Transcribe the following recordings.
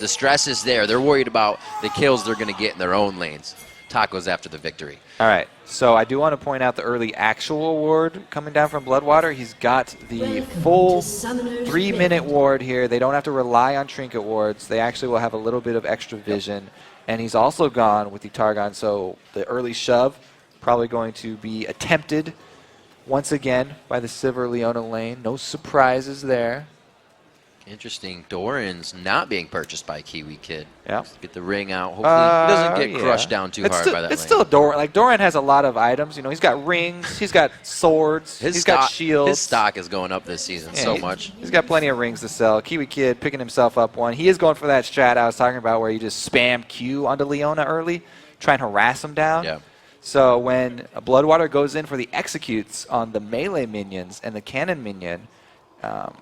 The stress is there. They're worried about the kills they're going to get in their own lanes. Taco's after the victory. All right, so I do want to point out the early actual ward coming down from Bloodwater. He's got the full 3-minute ward here. They don't have to rely on trinket wards. They actually will have a little bit of extra vision. And he's also gone with the Targon, so the early shove probably going to be attempted once again by the Sivir Leona lane. No surprises there. Interesting. Doran's not being purchased by Kiwi Kid. Yeah. Get the ring out. Hopefully he doesn't get crushed down too hard by that It's lane. still Doran. Like, Doran has a lot of items. You know, he's got rings, he's got swords, he's got shields. His stock is going up this season so much. He's got plenty of rings to sell. Kiwi Kid picking himself up one. He is going for that strat I was talking about where you just spam Q onto Leona early, try and harass him down. Yeah. So when Bloodwater goes in for the executes on the melee minions and the cannon minion,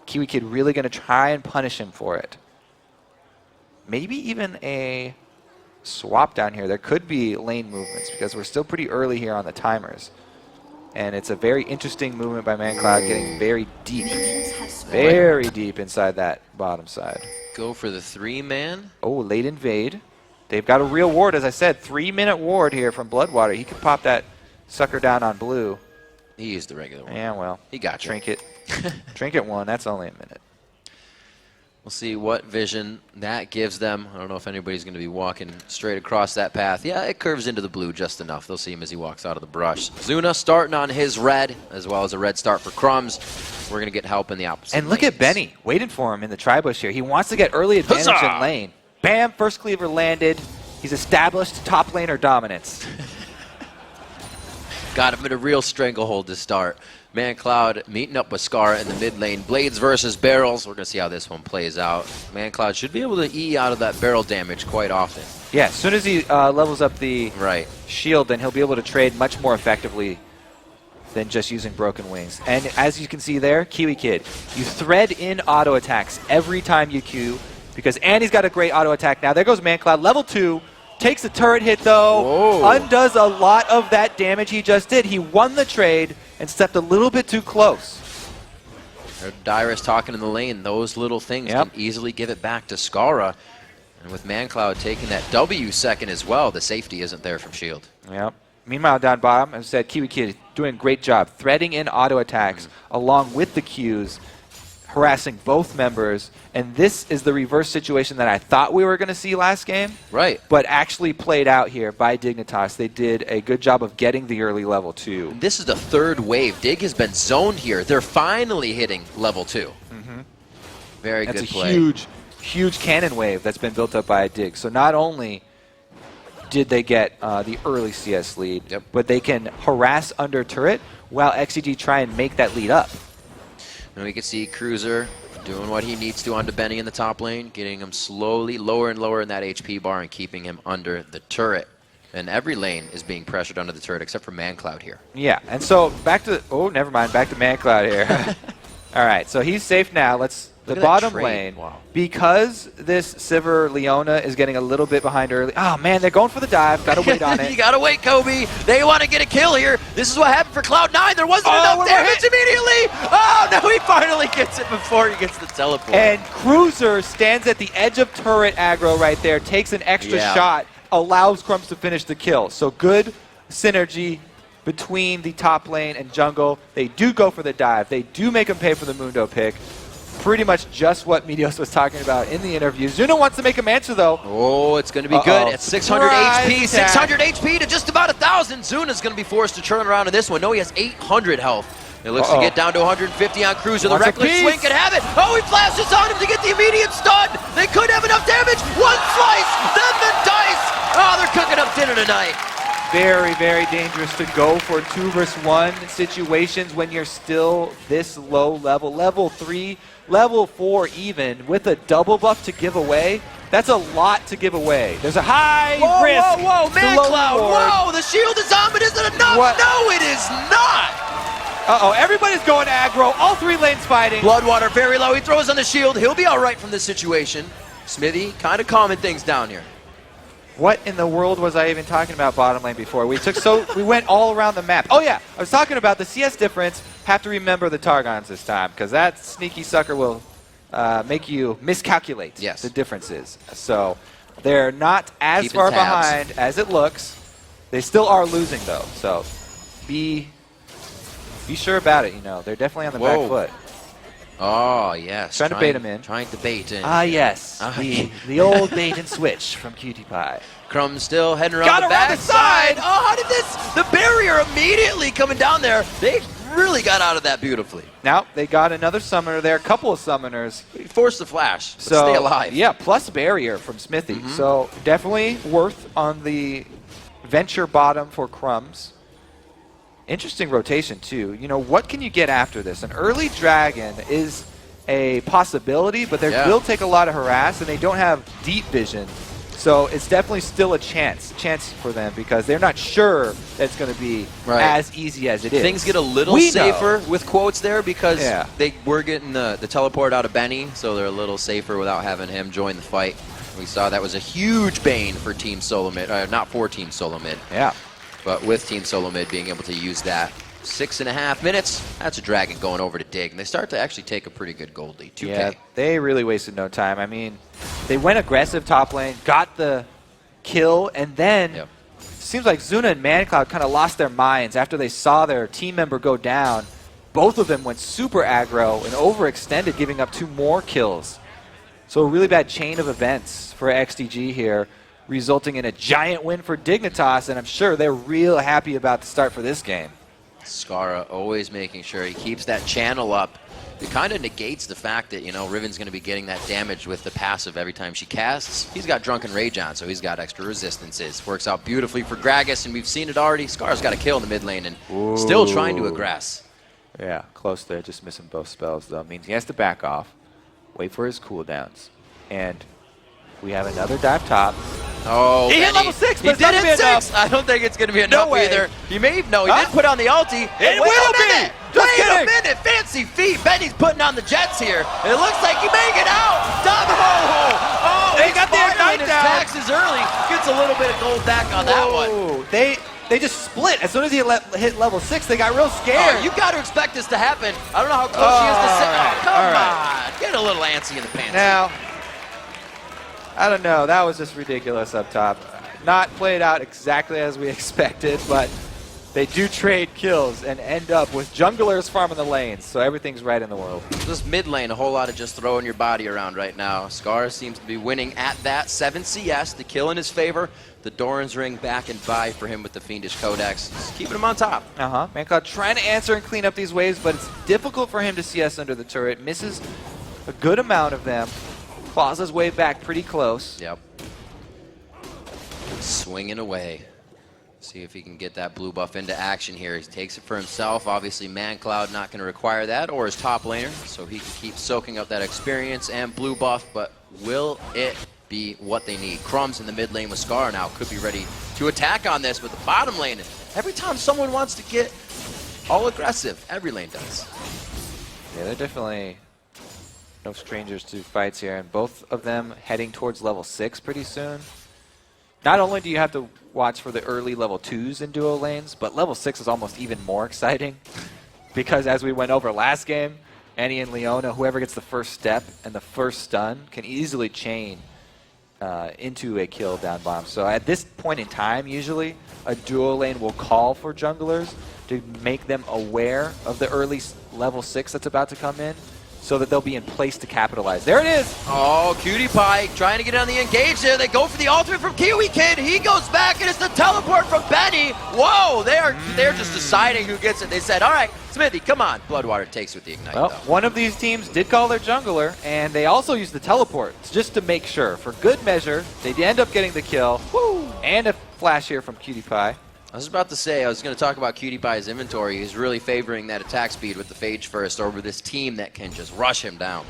Kiwi Kid really going to try and punish him for it. Maybe even a swap down here. There could be lane movements because we're still pretty early here on the timers. And it's a very interesting movement by Mancloud, getting very deep. Very deep inside that bottom side. Go for the 3-man. Oh, late invade. They've got a real ward, as I said. 3-minute ward here from Bloodwater. He could pop that sucker down on blue. He used the regular one. Yeah, well. He got you. Trinket. Trinket 1, that's only a minute. We'll see what vision that gives them. I don't know if anybody's going to be walking straight across that path. Yeah, it curves into the blue just enough. They'll see him as he walks out of the brush. Zuna starting on his red, as well as a red start for Crumbs. We're going to get help in the opposite And look at Benny, waiting for him in the tri-bush here. He wants to get early advantage in lane. Bam, first cleaver landed. He's established top laner dominance. Got him in a real stranglehold to start. Mancloud meeting up with Scara in the mid lane. Blades versus barrels. We're going to see how this one plays out. Mancloud should be able to E out of that barrel damage quite often. Yeah, as soon as he levels up the shield, then he'll be able to trade much more effectively than just using Broken Wings. And as you can see there, Kiwi Kid, you thread in auto attacks every time you Q, because Andy's got a great auto attack now. There goes Mancloud, level 2. Takes a turret hit, though. Whoa. Undoes a lot of that damage he just did. He won the trade and stepped a little bit too close. Dyrus talking in the lane. Those little things can easily give it back to Scara. And with Mancloud taking that W second as well, the safety isn't there from Shield. Yep. Meanwhile, down bottom, as I said, Kiwi Kid doing a great job threading in auto attacks along with the Qs, harassing both members, and this is the reverse situation that I thought we were going to see last game. Right. But actually played out here by Dignitas. They did a good job of getting the early level 2. And this is the third wave. Dig has been zoned here. They're finally hitting level 2. Very good play. That's a huge cannon wave that's been built up by Dig. So not only did they get the early CS lead, but they can harass under turret while XDG try and make that lead up. And we can see Cruiser doing what he needs to onto Benny in the top lane, getting him slowly lower and lower in that HP bar and keeping him under the turret. And every lane is being pressured under the turret except for Mancloud here. Yeah, and so back to, oh, never mind, back to Mancloud here. All right, so he's safe now. Let's the bottom lane. Wow. Because this Sivir Leona is getting a little bit behind early. Oh, man, they're going for the dive. Got to wait on it. You got to wait, Kobe. They want to get a kill here. This is what happened for Cloud9. There wasn't enough damage immediately. Oh, no, he finally gets it before he gets the teleport. And Cruiser stands at the edge of turret aggro right there, takes an extra shot, allows Crumbs to finish the kill. So good synergy between the top lane and jungle. They do go for the dive. They do make him pay for the Mundo pick. Pretty much just what Meteos was talking about in the interview. Zuna wants to make him answer, though. Oh, it's going to be good. At 600 HP, 600 HP to just about 1,000. Zuna's going to be forced to turn around in this one. No, he has 800 health. It looks to get down to 150 on Cruiser. The Reckless Swing can have it. Oh, he flashes on him to get the immediate stun. They could have enough damage. One slice, then the dice. Oh, they're cooking up dinner tonight. Very, very dangerous to go for 2 versus 1 situations when you're still this low level. Level 3, level 4 even, with a double buff to give away. That's a lot to give away. There's a high risk. Whoa, Mancloud. Whoa, the shield is on, but is it enough? What? No, it is not. Uh-oh, everybody's going aggro. All 3 lanes fighting. Bloodwater very low. He throws on the shield. He'll be all right from this situation. Smithy kind of calming things down here. What in the world was I even talking about bottom lane before? We went all around the map. Oh yeah, I was talking about the CS difference. Have to remember the Targons this time, because that sneaky sucker will make you miscalculate the differences. So they're not as Keeping far tabs. behind as it looks. They still are losing though, so be sure about it. You know, they're definitely on the back foot. Oh yes, Trying to bait him in. Trying to bait in. Ah yes, the old bait and switch from Cutie Pie. Crumbs still heading around the backside. Oh, how did the barrier immediately coming down there? They really got out of that beautifully. Now they got another summoner there, a couple of summoners. He forced the flash, but So stay alive. yeah, plus barrier from Smithy. So definitely worth on the venture bottom for Crumbs. Interesting rotation too. You know, what can you get after this? An early dragon is a possibility, but they will take a lot of harass, and they don't have deep vision. So it's definitely still a chance for them because they're not sure that it's going to be as easy as it is. Things get a little safer with quotes there because they were getting the teleport out of Benny, so they're a little safer without having him join the fight. We saw that was a huge bane for Team Solo Mid, not for Team Solo Mid. Yeah. But with Team Solo Mid being able to use that. 6.5 minutes, that's a dragon going over to Dig. And they start to actually take a pretty good gold lead, 2K. Yeah, they really wasted no time. I mean, they went aggressive top lane, got the kill, and then seems like Zuna and Mancloud kind of lost their minds after they saw their team member go down. Both of them went super aggro and overextended, giving up 2 more kills. So a really bad chain of events for XDG here, resulting in a giant win for Dignitas, and I'm sure they're real happy about the start for this game. Scara always making sure he keeps that channel up. It kind of negates the fact that, you know, Riven's going to be getting that damage with the passive every time she casts. He's got Drunken Rage on, so he's got extra resistances. Works out beautifully for Gragas, and we've seen it already. Scara's got a kill in the mid lane and still trying to aggress. Yeah, close there, just missing both spells, though. Means he has to back off, wait for his cooldowns. And we have another dive top. Oh, he hit level 6, but he did hit 6. I don't think it's going to be enough either. He may, he did put on the ulti. It will be. Wait a minute, fancy feet. Benny's putting on the jets here. It looks like he may get out. Oh, they got the ignite his down. taxes early. Gets a little bit of gold back on that one. They just split. As soon as he hit level 6, they got real scared. Oh, you got to expect this to happen. I don't know how close she is to sit. Oh, come on. Get a little antsy in the pants. Now, I don't know. That was just ridiculous up top. Not played out exactly as we expected, but they do trade kills and end up with junglers farming the lanes, so everything's right in the world. This mid lane, a whole lot of just throwing your body around right now. Scar seems to be winning at that. 7 CS, the kill in his favor. The Doran's ring back and by for him with the Fiendish Codex. Just keeping him on top. Mancloud trying to answer and clean up these waves, but it's difficult for him to CS under the turret. Misses a good amount of them. Claws his way back pretty close. Yep. Swinging away. See if he can get that blue buff into action here. He takes it for himself. Obviously, Mancloud not going to require that, or his top laner, so he can keep soaking up that experience and blue buff, but will it be what they need? Crumbs in the mid lane with Scar now could be ready to attack on this, but the bottom lane, every time someone wants to get all aggressive, every lane does. Yeah, they're definitely no strangers to fights here, and both of them heading towards level 6 pretty soon. Not only do you have to watch for the early level 2s in duo lanes, but level 6 is almost even more exciting because as we went over last game, Annie and Leona, whoever gets the first step and the first stun can easily chain into a kill down bottom. So at this point in time, usually a duo lane will call for junglers to make them aware of the early level 6 that's about to come in, so that they'll be in place to capitalize. There it is! Oh, Cutie Pie trying to get on the engage there. They go for the ultimate from Kiwi Kid. He goes back, and it's the teleport from Benny. Whoa, they're just deciding who gets it. They said, all right, Smithy, come on. Bloodwater takes with the ignite, well, though. One of these teams did call their jungler, and they also used the teleport just to make sure. For good measure, they end up getting the kill. Woo! And a flash here from Cutie Pie. I was about to say, I was going to talk about Cutie Pie's inventory. He's really favoring that attack speed with the Phage first over this team that can just rush him down.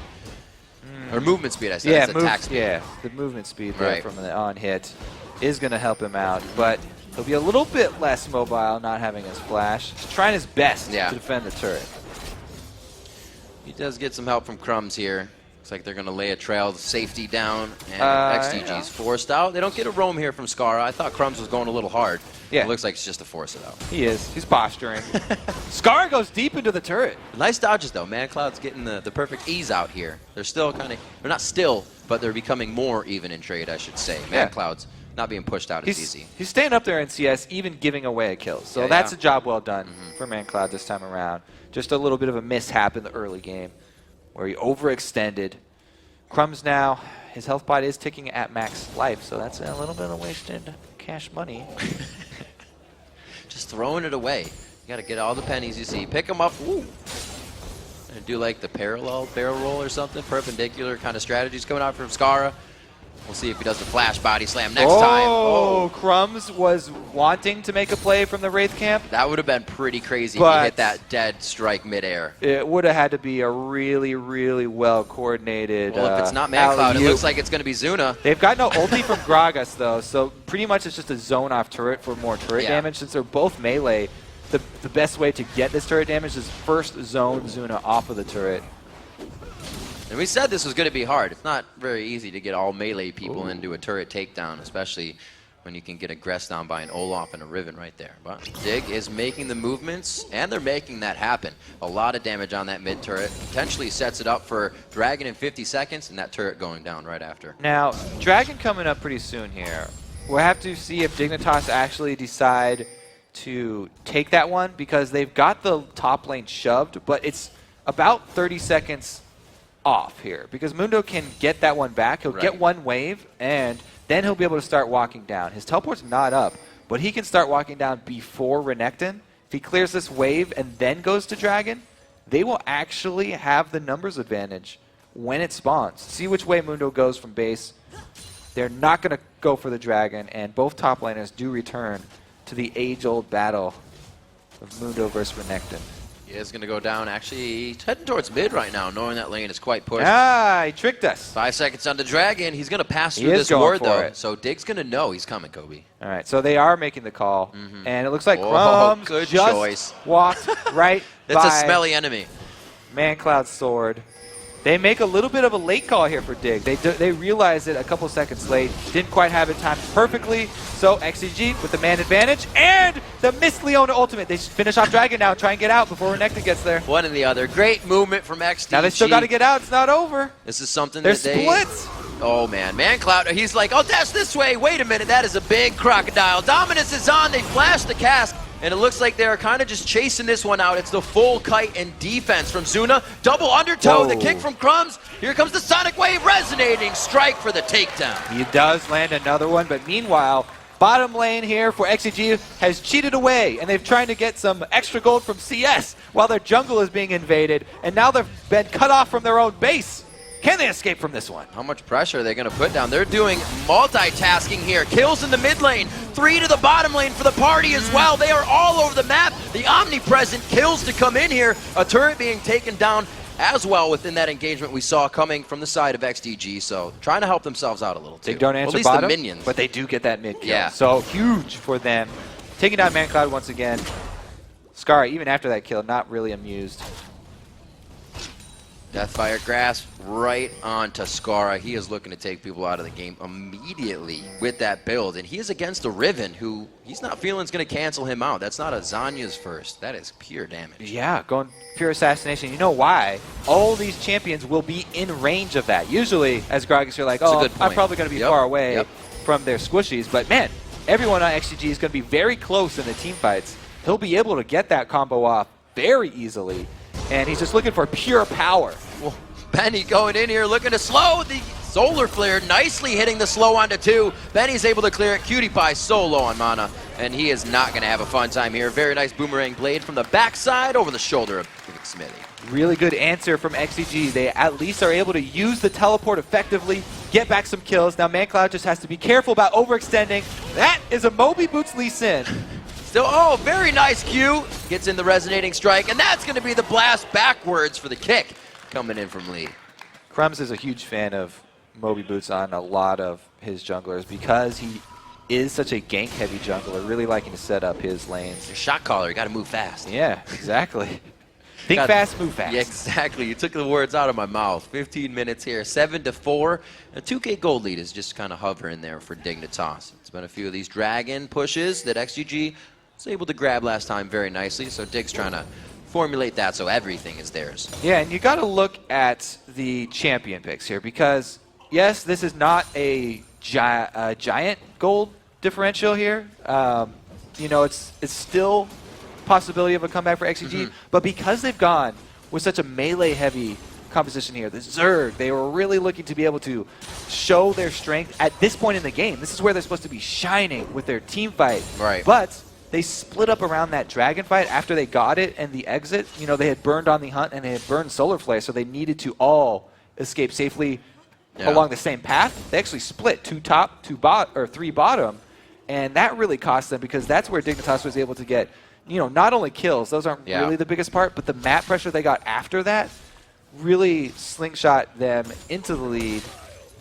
Or movement speed, I said. Yeah, it's attack speed. Yeah, the movement speed there from the on hit is going to help him out, but he'll be a little bit less mobile not having his flash. He's trying his best to defend the turret. He does get some help from Crumbs here. Looks like they're going to lay a trail of safety down, and XDG's forced out. They don't get a roam here from Scara. I thought Crumbs was going a little hard. Yeah. It looks like it's just to force it out. He is. He's posturing. Scara goes deep into the turret. Nice dodges, though. Mancloud's getting the perfect ease out here. They're still kind of, they're not still, but they're becoming more even in trade, I should say. Mancloud's not being pushed out as easy. He's staying up there in CS, even giving away a kill. So that's a job well done for Mancloud this time around. Just a little bit of a mishap in the early game where he overextended. Crumbs now, his health pot is ticking at max life, so that's a little bit of wasted cash money. Just throwing it away. You got to get all the pennies you see. Pick them up. Woo. And do like the parallel barrel roll or something. Perpendicular kind of strategies coming out from Scara. We'll see if he does the flash body slam next time. Oh, Crumbs was wanting to make a play from the Wraith camp. That would have been pretty crazy if he hit that dead strike midair. It would have had to be a really, really well coordinated. Well, if it's not Mancloud, it looks like it's going to be Zuna. They've got no ulti from Gragas, though, so pretty much it's just a zone off turret for more turret damage. Since they're both melee, the best way to get this turret damage is first zone Zuna off of the turret. And we said this was going to be hard. It's not very easy to get all melee people into a turret takedown, especially when you can get aggressed on by an Olaf and a Riven right there. But Dig is making the movements, and they're making that happen. A lot of damage on that mid turret. Potentially sets it up for Dragon in 50 seconds, and that turret going down right after. Now, Dragon coming up pretty soon here. We'll have to see if Dignitas actually decide to take that one, because they've got the top lane shoved, but it's about 30 seconds off here, because Mundo can get that one back. He'll get one wave, and then he'll be able to start walking down. His teleport's not up, but he can start walking down before Renekton. If he clears this wave and then goes to Dragon, they will actually have the numbers advantage when it spawns. See which way Mundo goes from base. They're not going to go for the Dragon, and both top laners do return to the age-old battle of Mundo versus Renekton. He is going to go down. Actually, he's heading towards mid right now, knowing that lane is quite pushed. Ah, he tricked us. 5 seconds on the Dragon. He's going to pass through this ward, though. So Dig's going to know he's coming, Kobe. All right, so they are making the call. And it looks like Crumbs just walked right by It's a smelly enemy. Mancloud's sword. They make a little bit of a late call here for Dig. They realized it a couple seconds late. Didn't quite have it timed perfectly. So XDG with the man advantage and the Miss Leona ultimate. They finish off Dragon now and try and get out before Renekton gets there. One and the other. Great movement from XDG. Now they still got to get out. It's not over. This is something They're that they... splits. Oh, man. Mancloud, he's like, oh, dash this way. Wait a minute. That is a big crocodile. Dominus is on. They flash the cast. And it looks like they're kind of just chasing this one out. It's the full kite and defense from Zuna. Double undertow, the kick from Crumbs. Here comes the Sonic Wave, resonating strike for the takedown. He does land another one, but meanwhile, bottom lane here for XDG has cheated away, and they've trying to get some extra gold from CS while their jungle is being invaded, and now they've been cut off from their own base. Can they escape from this one? How much pressure are they going to put down? They're doing multitasking here. Kills in the mid lane, 3 to the bottom lane for the party as well. They are all over the map. The omnipresent kills to come in here. A turret being taken down as well within that engagement we saw coming from the side of XDG. So trying to help themselves out a little too. They don't answer at least bottom, the minions. but they do get that mid kill. Yeah. So huge for them. Taking down Mancloud once again. Scara, even after that kill, not really amused. Deathfire Grasp right onto Scara. He is looking to take people out of the game immediately with that build. And he is against a Riven who he's not feeling is going to cancel him out. That's not a Zanya's first. That is pure damage. Yeah, going pure assassination. You know why? All these champions will be in range of that. Usually, as Gragas, you're like, oh, I'm probably going to be far away from their squishies. But man, everyone on XDG is going to be very close in the team fights. He'll be able to get that combo off very easily. And he's just looking for pure power. Well, Benny going in here looking to slow the solar flare, nicely hitting the slow onto 2. Benny's able to clear it. Cutie Pie so low on mana, and he is not going to have a fun time here. Very nice boomerang blade from the backside over the shoulder of Smithy. Really good answer from XDG. They at least are able to use the teleport effectively, get back some kills. Now Mancloud just has to be careful about overextending. That is a Moby Boots Lee Sin. Still, oh, very nice Q. Gets in the resonating strike, and that's going to be the blast backwards for the kick coming in from Lee. Crumbs is a huge fan of Moby Boots on a lot of his junglers because he is such a gank-heavy jungler, really liking to set up his lanes. Shot caller, you got to move fast. Yeah, exactly. Think fast, move fast. Yeah, exactly. You took the words out of my mouth. 15 minutes here, 7-4. A 2K gold lead is just kind of hovering there for Dignitas. It's been a few of these dragon pushes that XDG was able to grab last time very nicely. So Dig's trying to formulate that so everything is theirs. Yeah, and you got to look at the champion picks here because, yes, this is not a giant gold differential here. You know, it's still possibility of a comeback for XDG, but because they've gone with such a melee-heavy composition here, the Zerg, they were really looking to be able to show their strength at this point in the game. This is where they're supposed to be shining with their team fight. Right. But they split up around that dragon fight after they got it and the exit. You know, they had burned on the hunt and they had burned Solar Flare, so they needed to all escape safely along the same path. They actually split 2 top, 3 bottom, and that really cost them because that's where Dignitas was able to get, you know, not only kills, those aren't really the biggest part, but the map pressure they got after that really slingshot them into the lead.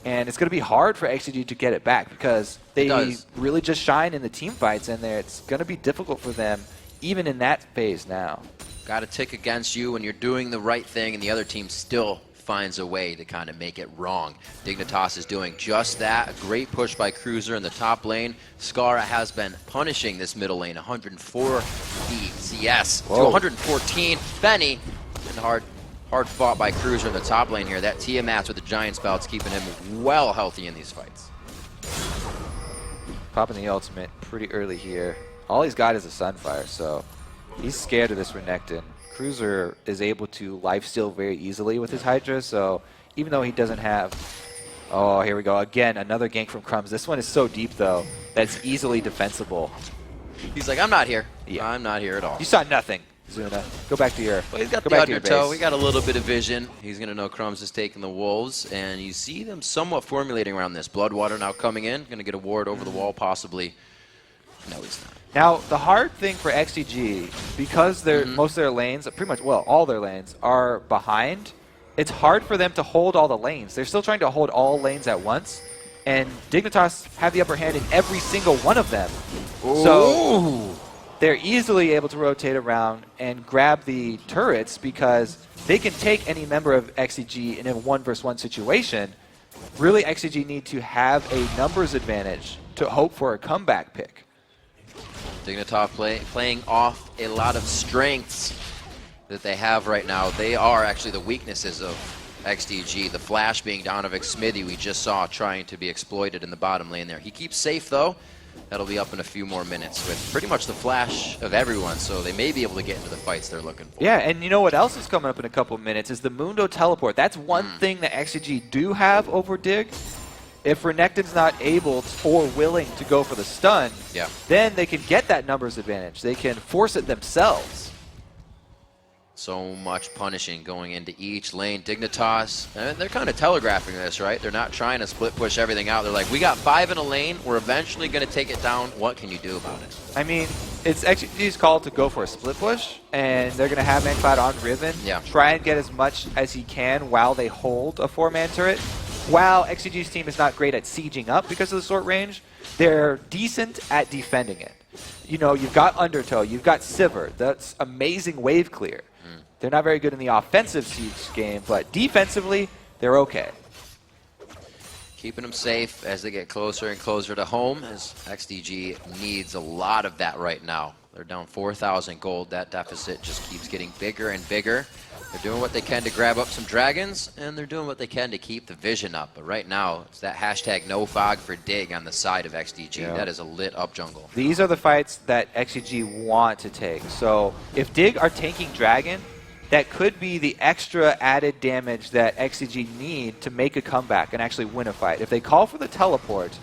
And it's going to be hard for XDG to get it back because they really just shine in the team fights, and it's going to be difficult for them even in that phase now. Got to tick against you when you're doing the right thing and the other team still finds a way to kind of make it wrong. Dignitas is doing just that. A great push by Cruiser in the top lane. Scara has been punishing this middle lane. 104 CS to 114. Benny, and hard fought by Cruiser in the top lane here. That Tiamat with the giant spells keeping him well healthy in these fights. Popping the ultimate pretty early here. All he's got is a Sunfire, so he's scared of this Renekton. Cruiser is able to lifesteal very easily with his Hydra, so even though he doesn't have... Oh, here we go. Again, another gank from Crumbs. This one is so deep, though, that it's easily defensible. He's like, I'm not here. Yeah. I'm not here at all. You saw nothing, Zuna. Go back to your Well, he's got the undertow. We got a little bit of vision. He's going to know Crumbs is taking the Wolves, and you see them somewhat formulating around this. Bloodwater now coming in. Going to get a ward over the wall, possibly. No, he's not. Now, the hard thing for XDG, because most of their lanes, pretty much, well, all their lanes, are behind, it's hard for them to hold all the lanes. They're still trying to hold all lanes at once, and Dignitas have the upper hand in every single one of them. Ooh. So they're easily able to rotate around and grab the turrets because they can take any member of XDG in a 1-versus-1 situation. Really, XDG need to have a numbers advantage to hope for a comeback pick. Dignitas playing off a lot of strengths that they have right now. They are actually the weaknesses of XDG. The flash being down of Xmithy we just saw trying to be exploited in the bottom lane there. He keeps safe though. That'll be up in a few more minutes with pretty much the flash of everyone, so they may be able to get into the fights they're looking for. Yeah, and you know what else is coming up in a couple of minutes is the Mundo teleport. That's one thing that XDG do have over Dig. If Renekton's not able or willing to go for the stun, then they can get that numbers advantage. They can force it themselves. So much punishing going into each lane. Dignitas, they're kind of telegraphing this, right? They're not trying to split push everything out. They're like, we got 5 in a lane. We're eventually going to take it down. What can you do about it? I mean, it's XG's call to go for a split push, and they're going to have Mancloud on Riven. Try and get as much as he can while they hold a 4-man turret. While XG's team is not great at sieging up because of the short range, they're decent at defending it. You know, you've got Undertow, you've got Sivir. That's amazing wave clear. They're not very good in the offensive siege game, but defensively, they're okay. Keeping them safe as they get closer and closer to home, as XDG needs a lot of that right now. They're down 4,000 gold. That deficit just keeps getting bigger and bigger. They're doing what they can to grab up some dragons, and they're doing what they can to keep the vision up. But right now, it's that hashtag #NoFog for Dig on the side of XDG. That is a lit up jungle. These are the fights that XDG want to take. So if Dig are tanking dragon, that could be the extra added damage that XDG need to make a comeback and actually win a fight. If they call for the teleport,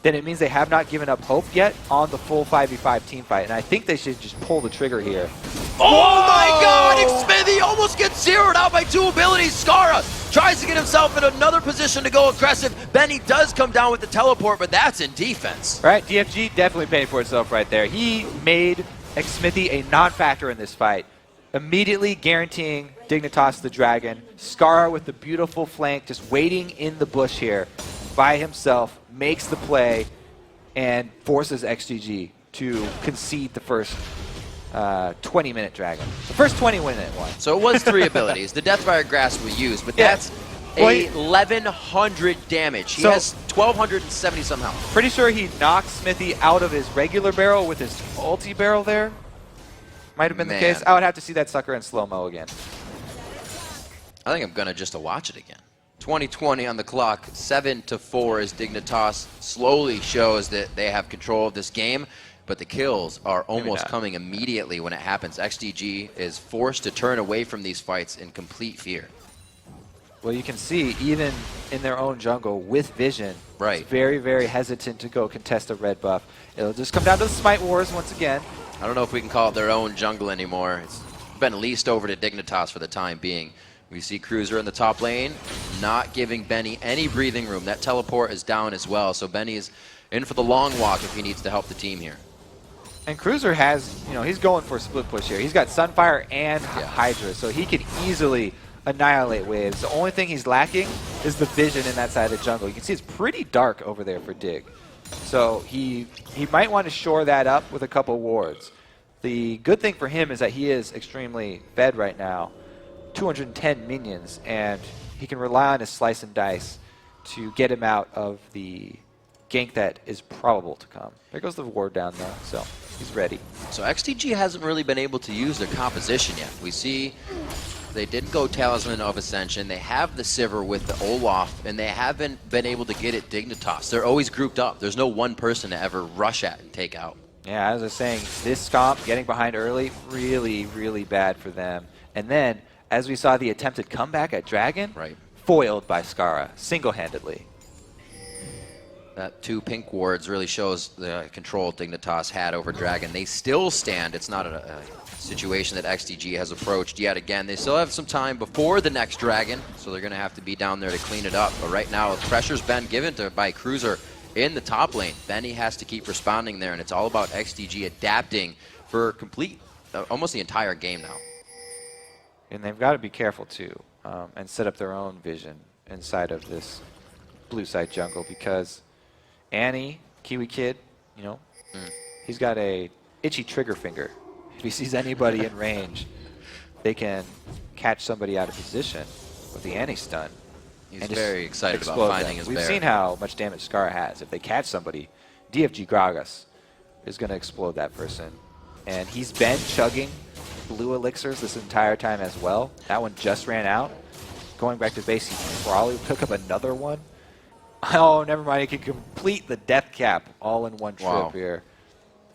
then it means they have not given up hope yet on the full 5v5 team fight. And I think they should just pull the trigger here. Oh my god! Xmithy almost gets zeroed out by 2 abilities. Scara tries to get himself in another position to go aggressive. Benny does come down with the teleport, but that's in defense. Right, DFG definitely paying for itself right there. He made Xmithy a non-factor in this fight, immediately guaranteeing Dignitas the dragon. Scara with the beautiful flank, just waiting in the bush here by himself, makes the play, and forces XGG to concede the first 20-minute dragon. The first 20-minute one. So it was 3 abilities. The Deathfire Grasp we used, but that's 1,100 damage. He has 1,270 somehow. Pretty sure he knocked Smithy out of his regular barrel with his ulti barrel there. Might have been the case. I would have to see that sucker in slow-mo again. I think I'm going to just watch it again. 2020 on the clock, 7-4 as Dignitas slowly shows that they have control of this game, but the kills are almost coming immediately when it happens. XDG is forced to turn away from these fights in complete fear. Well, you can see even in their own jungle with vision, it's very, very hesitant to go contest a red buff. It'll just come down to the smite wars once again. I don't know if we can call it their own jungle anymore. It's been leased over to Dignitas for the time being. We see Cruiser in the top lane, not giving Benny any breathing room. That teleport is down as well, so Benny is in for the long walk if he needs to help the team here. And Cruiser has, he's going for a split push here. He's got Sunfire and Hydra, so he could easily annihilate waves. The only thing he's lacking is the vision in that side of the jungle. You can see it's pretty dark over there for Dig. So he might want to shore that up with a couple wards. The good thing for him is that he is extremely fed right now. 210 minions, and he can rely on his slice and dice to get him out of the gank that is probable to come. There goes the ward down though, so he's ready. So XDG hasn't really been able to use their composition yet. We see they didn't go Talisman of Ascension. They have the Sivir with the Olaf, and they haven't been able to get it Dignitas. They're always grouped up. There's no one person to ever rush at and take out. Yeah, as I was saying, this Scomp getting behind early, really, really bad for them. And then, as we saw the attempted comeback at Dragon, foiled by Scara, single-handedly. That 2 pink wards really shows the control Dignitas had over Dragon. They still stand. It's not a situation that XDG has approached yet again. They still have some time before the next Dragon, so they're going to have to be down there to clean it up. But right now, pressure's been given by Cruiser in the top lane. Benny has to keep responding there, and it's all about XDG adapting for complete, almost the entire game now. And they've got to be careful, too, and set up their own vision inside of this blue side jungle, because Annie, Kiwi Kid, he's got a itchy trigger finger. If he sees anybody in range, they can catch somebody out of position with the Annie stun. He's very excited about finding his bear. We've seen how much damage Scar has. If they catch somebody, DFG Gragas is going to explode that person. And he's been chugging blue elixirs this entire time as well. That one just ran out. Going back to base, he probably pick up another one. Oh, never mind. He can complete the death cap all in one trip here.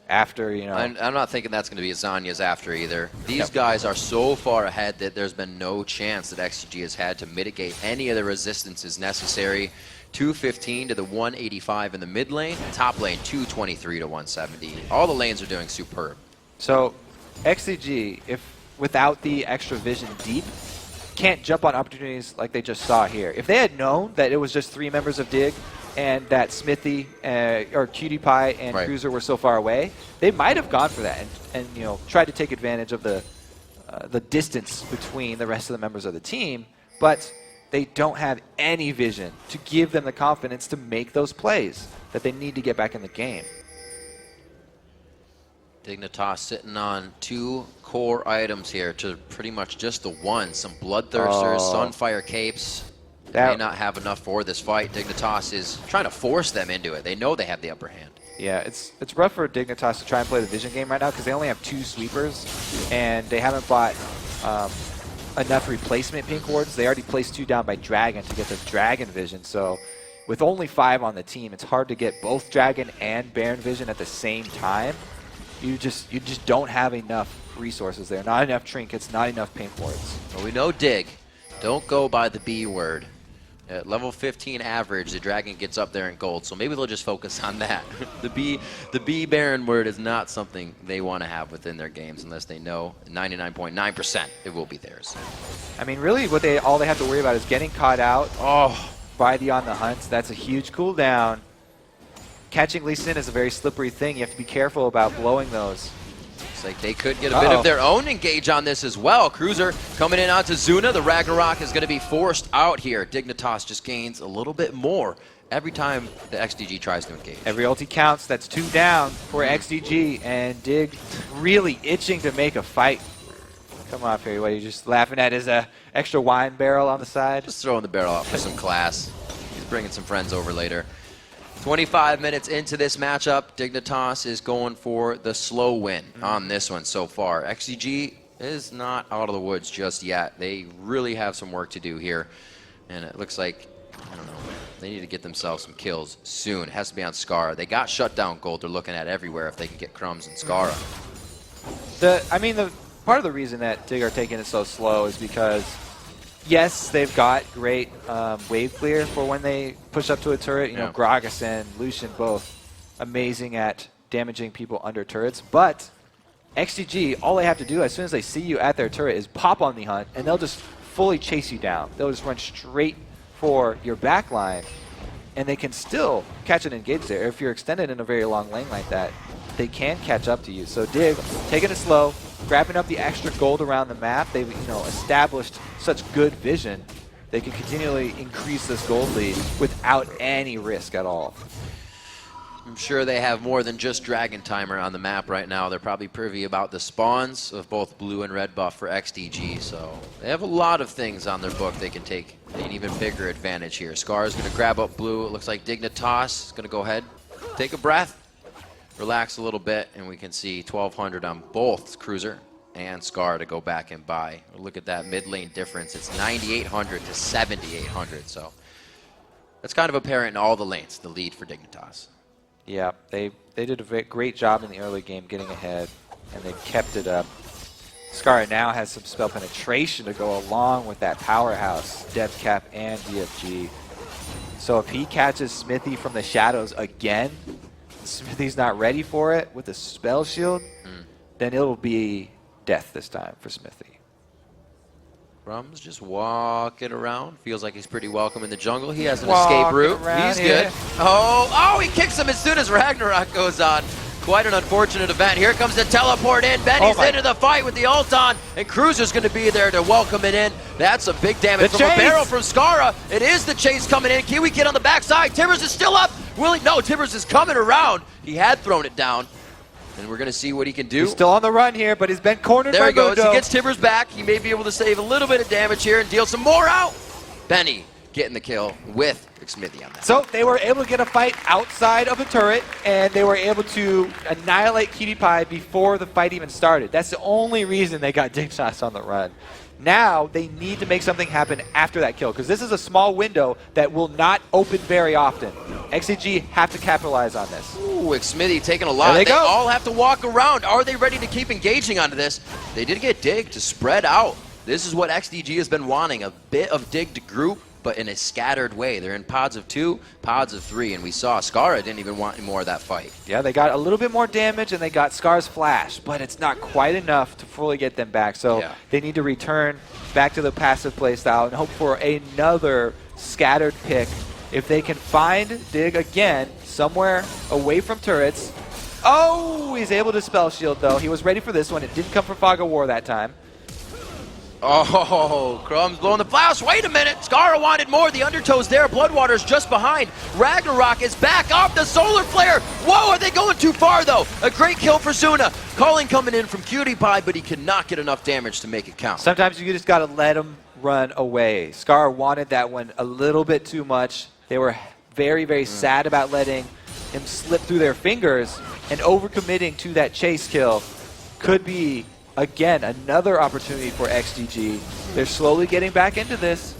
After, I'm not thinking that's going to be Azanya's after either. These guys are so far ahead that there's been no chance that XG has had to mitigate any of the resistances necessary. 215 to the 185 in the mid lane. Top lane, 223 to 170. All the lanes are doing superb. So, XCG, if without the extra vision deep, can't jump on opportunities like they just saw here. If they had known that it was just 3 members of Dig and that Smithy or Cutie Pie and Cruiser were so far away, they might have gone for that and tried to take advantage of the distance between the rest of the members of the team, but they don't have any vision to give them the confidence to make those plays that they need to get back in the game. Dignitas sitting on 2 core items here to pretty much just the one. Some Bloodthirsters, Sunfire Capes. They may not have enough for this fight. Dignitas is trying to force them into it. They know they have the upper hand. Yeah, it's rough for Dignitas to try and play the vision game right now because they only have 2 sweepers, and they haven't bought enough replacement pink wards. They already placed 2 down by Dragon to get the Dragon vision, so with only 5 on the team, it's hard to get both Dragon and Baron vision at the same time. You just don't have enough resources there. Not enough trinkets, not enough pink wards. Well, we know Dig. Don't go by the B word. At level 15 average, the Dragon gets up there in gold, so maybe they'll just focus on that. The B Baron word is not something they want to have within their games unless they know 99.9% it will be theirs. I mean, really, all they have to worry about is getting caught out by the On the Hunts. That's a huge cooldown. Catching Lee Sin is a very slippery thing. You have to be careful about blowing those. Looks like they could get a bit of their own engage on this as well. Cruiser coming in onto Zuna. The Ragnarok is going to be forced out here. Dignitas just gains a little bit more every time the XDG tries to engage. Every ulti counts. That's 2 down for XDG, and Dig really itching to make a fight. Come on, Perry. What are you just laughing at? His extra wine barrel on the side? Just throwing the barrel out for some class. He's bringing some friends over later. 25 minutes into this matchup, Dignitas is going for the slow win on this one so far. XDG is not out of the woods just yet. They really have some work to do here. And it looks like, I don't know, they need to get themselves some kills soon. It has to be on Scara. They got shutdown gold they're looking at everywhere if they can get Crumbs and Scara. The part of the reason that Dig are taking it so slow is because, yes, they've got great wave clear for when they push up to a turret. You know, Gragas and Lucian both amazing at damaging people under turrets. But XDG, all they have to do as soon as they see you at their turret is pop on the hunt, and they'll just fully chase you down. They'll just run straight for your back line, and they can still catch and engage there. If you're extended in a very long lane like that, they can catch up to you. So Dig, taking it slow, grabbing up the extra gold around the map. They've established such good vision. They can continually increase this gold lead without any risk at all. I'm sure they have more than just Dragon Timer on the map right now. They're probably privy about the spawns of both blue and red buff for XDG, so they have a lot of things on their book they can take an even bigger advantage here. Scar's going to grab up blue. It looks like Dignitas is going to go ahead, take a breath, relax a little bit, and we can see 1,200 on both Cruiser and Scar to go back and buy. Look at that mid lane difference. It's 9,800 to 7,800, so that's kind of apparent in all the lanes, the lead for Dignitas. Yeah, they did a great job in the early game getting ahead, and they kept it up. Scara now has some spell penetration to go along with that powerhouse, Depth Cap and DFG. So if he catches Smithy from the shadows again, Smithy's not ready for it with a spell shield, then it'll be death this time for Smithy. Crumbs just walking around. Feels like he's pretty welcome in the jungle. He has an escape route. He's good. Oh, he kicks him as soon as Ragnarok goes on. Quite an unfortunate event. Here comes the teleport in. Benny's into the fight with the ult on, and Cruiser's going to be there to welcome it in. That's a big damage from a barrel from Scara. It is the chase coming in. Kiwi Kid on the backside. Tibbers is still up. No, Tibbers is coming around. He had thrown it down. And we're going to see what he can do. He's still on the run here, but he's been cornered there by he goes. Mojo. He gets Tibbers back. He may be able to save a little bit of damage here and deal some more out. Benny getting the kill with Smithy on that. So they were able to get a fight outside of the turret, and they were able to annihilate Cutie Pie before the fight even started. That's the only reason they got Dignitas on the run. Now they need to make something happen after that kill, because this is a small window that will not open very often. XDG have to capitalize on this. Ooh, Smithy taking a lot. They all have to walk around. Are they ready to keep engaging onto this? They did get Dig to spread out. This is what XDG has been wanting, a bit of Dig to group, but in a scattered way. They're in pods of 2, pods of 3, and we saw Scara didn't even want any more of that fight. Yeah, they got a little bit more damage, and they got Scar's flash, but it's not quite enough to fully get them back. So they need to return back to the passive playstyle and hope for another scattered pick. If they can find Dig again somewhere away from turrets. Oh, he's able to spell shield, though. He was ready for this one. It didn't come from Fog of War that time. Oh, Crumbs blowing the flash. Wait a minute. Scara wanted more. The undertow's there. Bloodwater's just behind. Ragnarok is back off the solar flare. Whoa, are they going too far, though? A great kill for Zuna. Calling coming in from Cutie Pie, but he cannot get enough damage to make it count. Sometimes you just got to let him run away. Scara wanted that one a little bit too much. They were very, very sad about letting him slip through their fingers, and overcommitting to that chase kill could be, again, another opportunity for XDG. They're slowly getting back into this.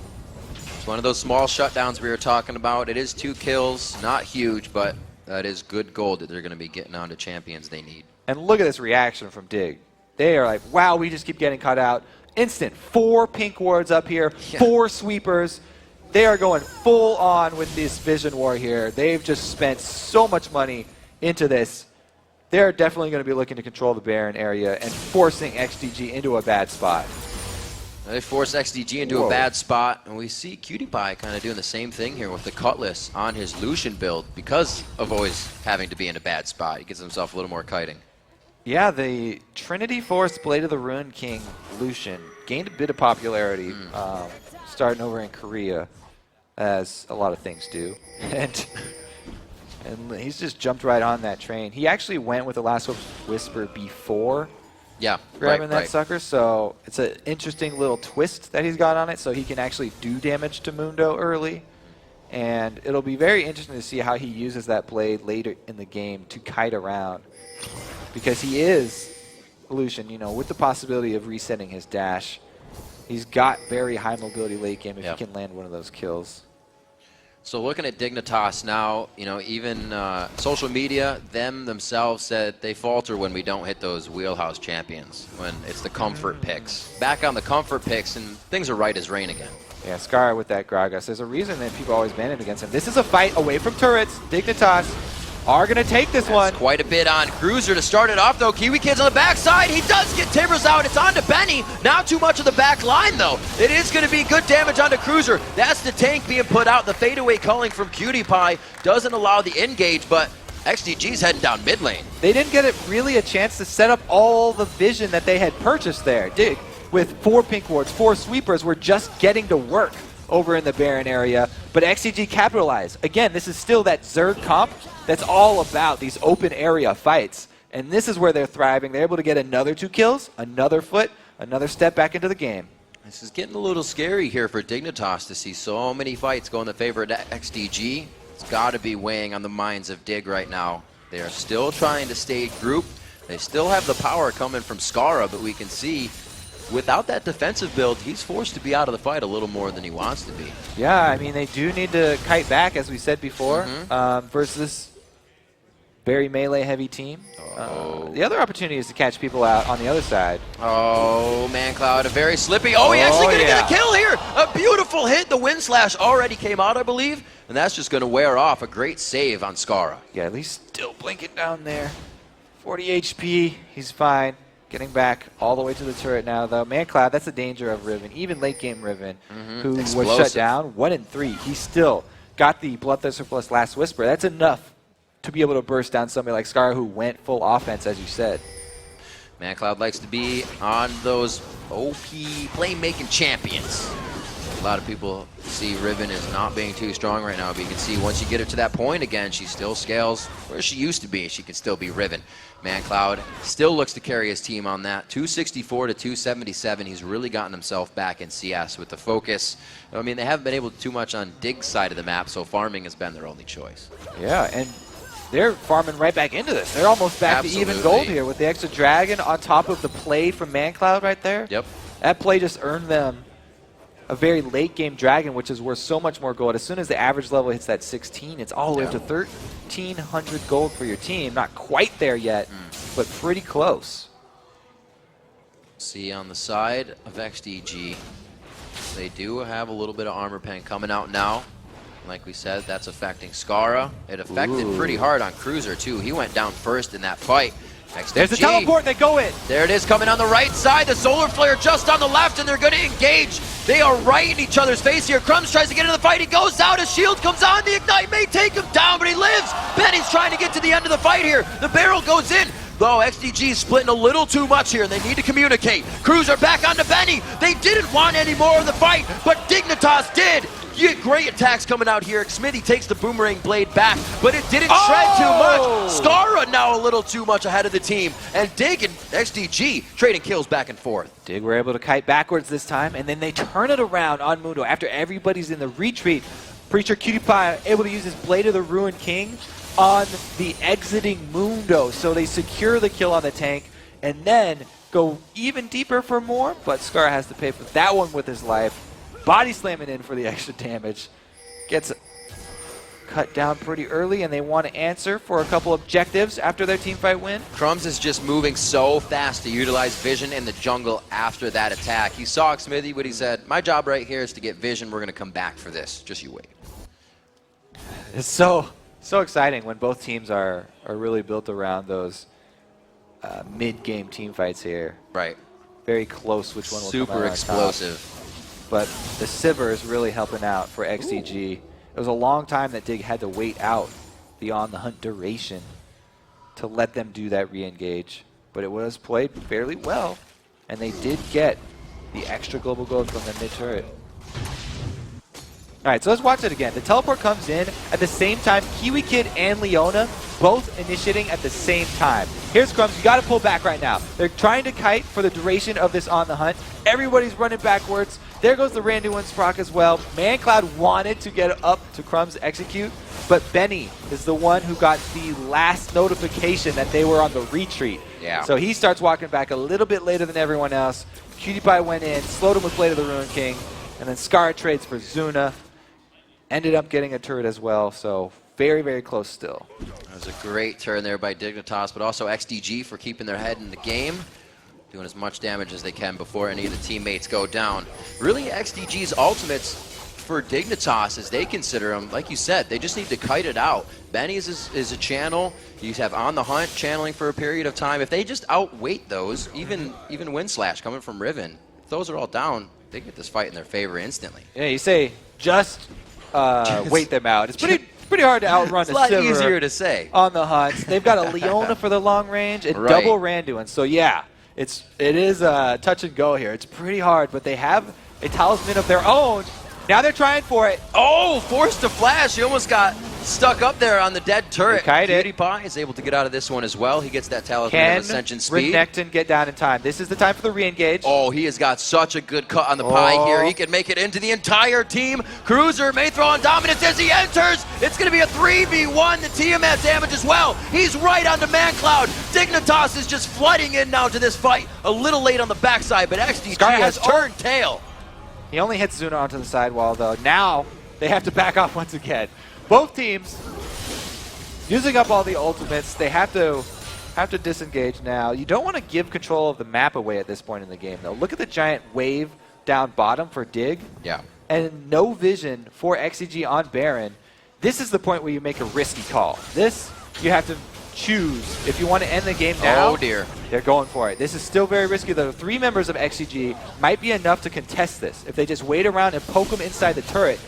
It's one of those small shutdowns we were talking about. It is 2 kills, not huge, but that is good gold that they're going to be getting on to champions they need. And look at this reaction from Dig. They are like, wow, we just keep getting caught out. Instant 4 pink wards up here, 4 sweepers. They are going full on with this Vision War here. They've just spent so much money into this. They're definitely going to be looking to control the Baron area and forcing XDG into a bad spot. They force XDG into a bad spot, and we see Cutie Pie kind of doing the same thing here with the Cutlass on his Lucian build because of always having to be in a bad spot. He gets himself a little more kiting. Yeah, the Trinity Force Blade of the Ruin King Lucian gained a bit of popularity starting over in Korea. as a lot of things do. And he's just jumped right on that train. He actually went with the Last Whisper before grabbing that sucker, so it's an interesting little twist that he's got on it, so he can actually do damage to Mundo early. And it'll be very interesting to see how he uses that blade later in the game to kite around. Because he is, Lucian, you know, with the possibility of resetting his dash, he's got very high mobility late game if he can land one of those kills. So looking at Dignitas now, you know, even social media, themselves said they falter when we don't hit those wheelhouse champions, when it's the comfort picks. Back on the comfort picks, and things are right as rain again. Yeah, Scara with that Gragas. There's a reason that people always ban it against him. This is a fight away from turrets. Dignitas are going to take this one. Quite a bit on Cruiser to start it off, though. Kiwi Kid's on the backside. He does get Timbers out. It's on to Benny. Not too much of the back line, though. It is going to be good damage onto Cruiser. That's the tank being put out. The fadeaway calling from Cutie Pie doesn't allow the engage, but XDG's heading down mid lane. They didn't get really a chance to set up all the vision that they had purchased there. Dig, with 4 pink wards, 4 sweepers, were just getting to work over in the Baron area, but XDG capitalized. Again, this is still that Zerg comp that's all about these open area fights, and this is where they're thriving. They're able to get another 2 kills, another foot, another step back into the game. This is getting a little scary here for Dignitas to see so many fights go in the favor of XDG. It's got to be weighing on the minds of Dig right now. They are still trying to stay grouped. They still have the power coming from Scara, but we can see without that defensive build, he's forced to be out of the fight a little more than he wants to be. Yeah, I mean, they do need to kite back, as we said before, versus this very melee-heavy team. The other opportunity is to catch people out on the other side. Oh, Mancloud, a very slippy. Oh, he actually going to get a kill here. A beautiful hit. The wind slash already came out, I believe, and that's just going to wear off. A great save on Scara. Yeah, at least still blinking down there. 40 HP, he's fine. Getting back all the way to the turret now, though. Mancloud, that's the danger of Riven, even late-game Riven, who was shut down 1 and 3. He still got the Bloodthirster plus Last Whisper. That's enough to be able to burst down somebody like Scar, who went full offense, as you said. Mancloud likes to be on those OP playmaking champions. A lot of people see Riven as not being too strong right now, but you can see once you get her to that point again, she still scales where she used to be. She can still be Riven. Mancloud still looks to carry his team on that. 264 to 277. He's really gotten himself back in CS with the focus. I mean, they haven't been able to too much on Dig's side of the map, so farming has been their only choice. Yeah, and they're farming right back into this. They're almost back to even gold here with the extra dragon on top of the play from Mancloud right there. Yep. That play just earned them a very late game dragon, which is worth so much more gold. As soon as the average level hits that 16, it's all the way up to 1,300 gold for your team. Not quite there yet, but pretty close. See on the side of XDG, they do have a little bit of armor pen coming out now. Like we said, that's affecting Scara. It affected pretty hard on Cruiser too. He went down first in that fight. XDG. There's the teleport, they go in. There it is, coming on the right side. The solar flare just on the left, and they're going to engage. They are right in each other's face here. Crumbs tries to get into the fight. He goes out. His shield comes on. The Ignite may take him down, but he lives. Benny's trying to get to the end of the fight here. The barrel goes in. Though XDG is splitting a little too much here, and they need to communicate. Cruiser back onto Benny. They didn't want any more of the fight, but Dignitas did. You get great attacks coming out here. Smithy takes the boomerang blade back, but it didn't shred too much. Scara now a little too much ahead of the team, and Dig and XDG trading kills back and forth. Dig were able to kite backwards this time, and then they turn it around on Mundo after everybody's in the retreat. Preacher Cutie Pie able to use his Blade of the Ruined King on the exiting Mundo, so they secure the kill on the tank, and then go even deeper for more, but Scara has to pay for that one with his life. Body slamming in for the extra damage. Gets cut down pretty early, and they want to answer for a couple objectives after their teamfight win. Crumbs is just moving so fast to utilize vision in the jungle after that attack. He saw Smithy, but he said, my job right here is to get vision. We're going to come back for this. Just you wait. It's so exciting when both teams are really built around those mid-game teamfights here. Right. Very close which one will come out Super on explosive. top. But the Sivir is really helping out for XDG. It was a long time that Dig had to wait out the On the Hunt duration to let them do that re-engage. But it was played fairly well, and they did get the extra global gold from the mid-turret. All right, so let's watch it again. The teleport comes in at the same time. Kiwi Kid and Leona both initiating at the same time. Here's Crumbs. You got to pull back right now. They're trying to kite for the duration of this on the hunt. Everybody's running backwards. There goes the Randuin's proc as well. Mancloud wanted to get up to Crumbs execute, but Benny is the one who got the last notification that they were on the retreat. Yeah. So he starts walking back a little bit later than everyone else. Cutie Pie went in, slowed him with Blade of the Ruin King, and then Scara trades for Zuna. Ended up getting a turret as well, so very, very close still. That was a great turn there by Dignitas, but also XDG for keeping their head in the game, doing as much damage as they can before any of the teammates go down. Really, XDG's ultimates for Dignitas, as they consider them, like you said, they just need to kite it out. Benny's is a channel. You have On the Hunt channeling for a period of time. If they just outweight those, even Windslash coming from Riven, if those are all down, they get this fight in their favor instantly. Yeah, you say just wait them out. It's pretty hard to outrun it's a lot Sivir easier to say. On the hunts. They've got a Leona for the long range and double Randuin. So yeah, it is touch and go here. It's pretty hard, but they have a talisman of their own. Now they're trying for it. Oh, forced to flash. He almost got stuck up there on the dead turret. Cutie Pie is able to get out of this one as well. He gets that talisman of Ascension speed. Can Renekton get down in time? This is the time for the re-engage. Oh, he has got such a good cut on the pie here. He can make it into the entire team. Cruiser may throw on dominance as he enters. It's going to be a 3v1. The Tiamat damage as well. He's right onto Mancloud. Dignitas is just flooding in now to this fight. A little late on the backside, but XDG has turned tail. He only hits Zuna onto the sidewall, though. Now they have to back off once again. Both teams using up all the ultimates. They have to disengage now. You don't want to give control of the map away at this point in the game, though. Look at the giant wave down bottom for Dig. Yeah. And no vision for XDG on Baron. This is the point where you make a risky call. This, you have to choose. If you want to end the game now, oh dear, they're going for it. This is still very risky. The 3 members of XDG might be enough to contest this. If they just wait around and poke them inside the turret,